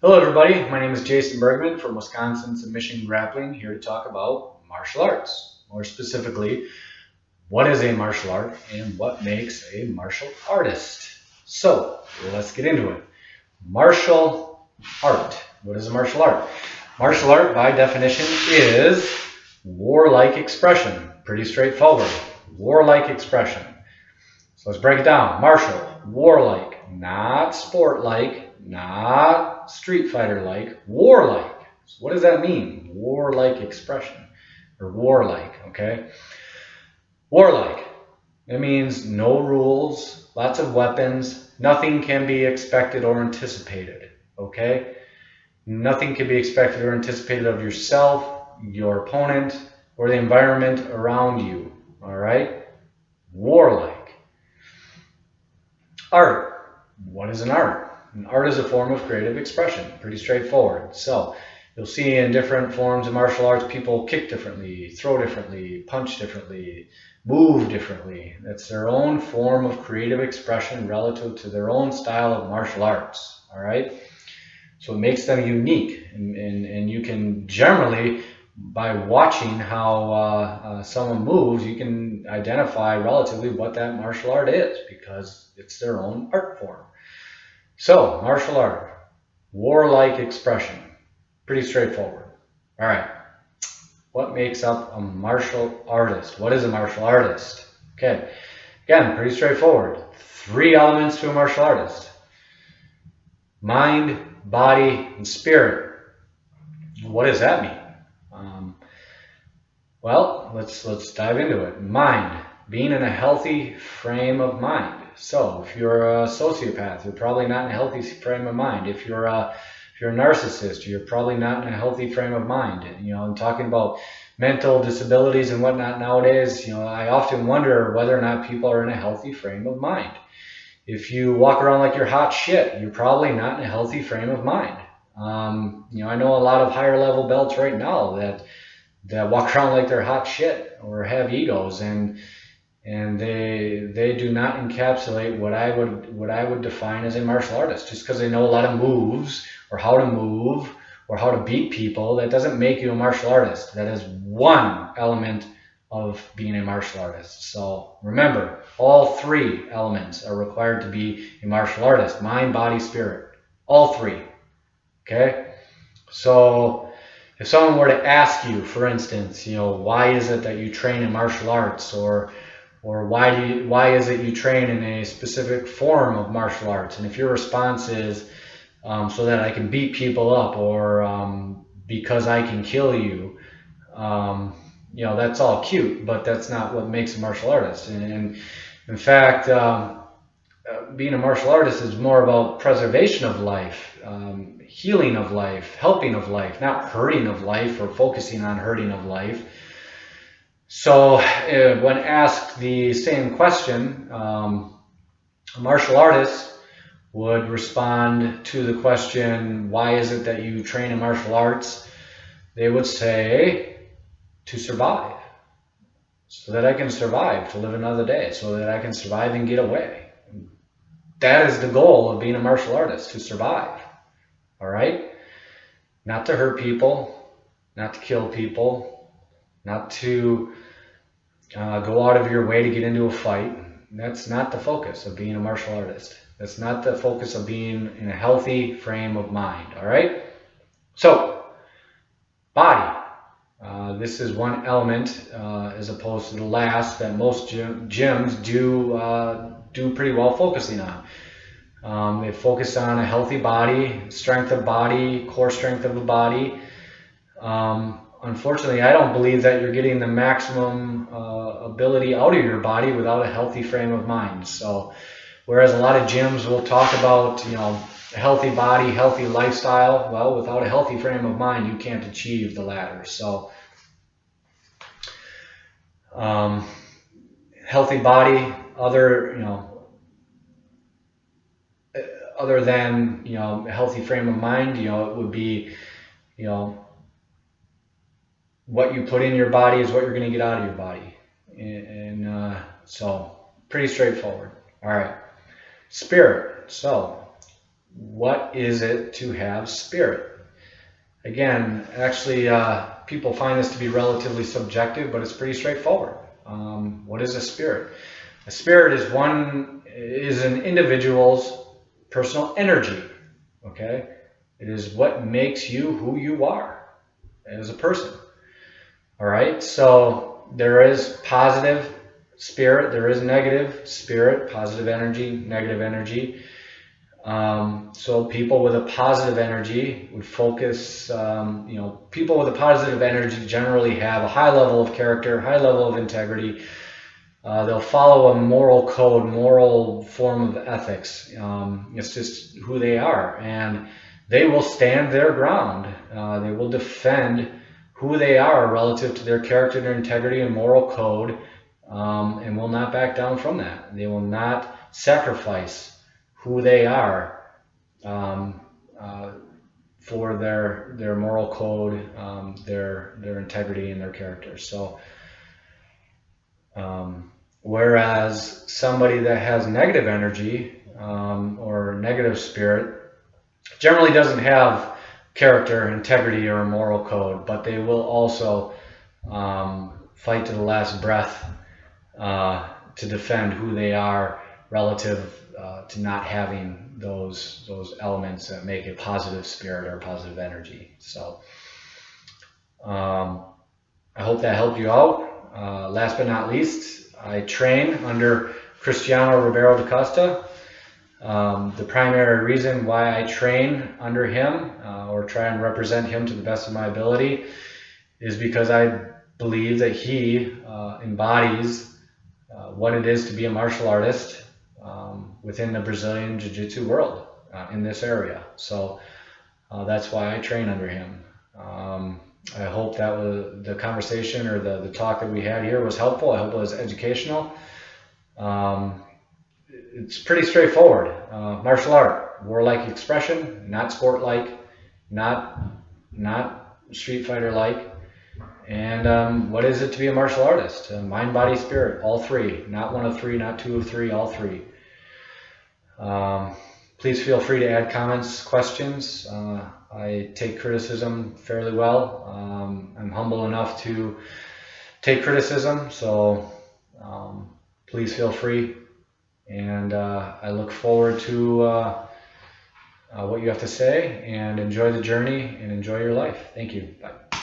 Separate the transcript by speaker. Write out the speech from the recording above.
Speaker 1: Hello everybody, my name is Jason Bergman from Wisconsin Submission Grappling, here to talk about martial arts. More specifically, what is a martial art and what makes a martial artist? So, let's get into it. Martial art. What is a martial art? Martial art, by definition, is warlike expression. Pretty straightforward. Warlike expression. So let's break it down. Martial, warlike, not sport-like, not Street Fighter-like, warlike. So what does that mean? Warlike expression, or warlike, okay? Warlike, it means no rules, lots of weapons, nothing can be expected or anticipated, okay? Nothing can be expected or anticipated of yourself, your opponent, or the environment around you, all right? Warlike. Art. What is an art? An art is a form of creative expression. Pretty straightforward. So you'll see in different forms of martial arts, people kick differently, throw differently, punch differently, move differently. That's their own form of creative expression relative to their own style of martial arts. All right. So it makes them unique, and you can generally, by watching how someone moves, you can identify relatively what that martial art is because it's their own art form. So, martial art, warlike expression, pretty straightforward. All right, what makes up a martial artist? What is a martial artist? Okay, again, pretty straightforward. 3 elements to a martial artist: mind, body, and spirit. What does that mean? Well, let's dive into it. Mind, being in a healthy frame of mind. So if you're a sociopath, you're probably not in a healthy frame of mind. If you're a narcissist, you're probably not in a healthy frame of mind. You know, I'm talking about mental disabilities and whatnot nowadays. You know, I often wonder whether or not people are in a healthy frame of mind. If you walk around like you're hot shit, you're probably not in a healthy frame of mind. You know, I know a lot of higher level belts right now that walk around like they're hot shit or have egos, and they do not encapsulate what I would define as a martial artist. Just because they know a lot of moves or how to move or how to beat people, that doesn't make you a martial artist. That is one element of being a martial artist. So remember, all 3 elements are required to be a martial artist: mind, body, spirit. All 3. Okay? So if someone were to ask you, for instance, you know, why is it that you train in martial arts, or why is it you train in a specific form of martial arts? And if your response is so that I can beat people up, or because I can kill you, you know, that's all cute, but that's not what makes a martial artist. And in fact, being a martial artist is more about preservation of life, healing of life, helping of life, not hurting of life or focusing on hurting of life. So when asked the same question, a martial artist would respond to the question, why is it that you train in martial arts? They would say, to survive, so that I can survive to live another day, so that I can survive and get away. That is the goal of being a martial artist, to survive. All right? Not to hurt people, not to kill people, not to go out of your way to get into a fight. That's not the focus of being a martial artist. That's not the focus of being in a healthy frame of mind. All right? So, body. This is one element as opposed to the last that most gyms do pretty well focusing on. They focus on a healthy body, strength of body, core strength of the body. Unfortunately, I don't believe that you're getting the maximum ability out of your body without a healthy frame of mind. So, whereas a lot of gyms will talk about, you know, a healthy body, healthy lifestyle, well, without a healthy frame of mind, you can't achieve the latter. So, healthy body, other than, you know, a healthy frame of mind, you know, it would be, you know, what you put in your body is what you're going to get out of your body. And so pretty straightforward. All right. Spirit. So what is it to have spirit? Again, actually, people find this to be relatively subjective, but it's pretty straightforward. What is a spirit? A spirit is an individual's personal energy. Okay, it is what makes you who you are as a person. All right, so there is positive spirit, there is negative spirit, positive energy, negative energy. So people with a positive energy would focus, people with a positive energy generally have a high level of character, high level of integrity. They'll follow a moral code, moral form of ethics. It's just who they are, and they will stand their ground. They will defend who they are relative to their character, their integrity, and moral code, and will not back down from that. They will not sacrifice who they are for their moral code, their integrity, and their character. So, whereas somebody that has negative energy or negative spirit generally doesn't have character, integrity, or a moral code, but they will also fight to the last breath to defend who they are relative to not having those elements that make a positive spirit or positive energy. So I hope that helped you out. Last but not least, I train under Cristiano Ribeiro da Costa. The primary reason why I train under him or try and represent him to the best of my ability is because I believe that he embodies what it is to be a martial artist within the Brazilian Jiu-Jitsu world in this area. So that's why I train under him. I hope that the conversation or the talk that we had here was helpful. I hope it was educational. It's pretty straightforward. Martial art, warlike expression, not sport-like, not street fighter-like. And what is it to be a martial artist? Mind, body, spirit, all three. Not one of three, not two of three, all three. Please feel free to add comments, questions. I take criticism fairly well. I'm humble enough to take criticism, so please feel free. And I look forward to what you have to say, and enjoy the journey and enjoy your life. Thank you. Bye.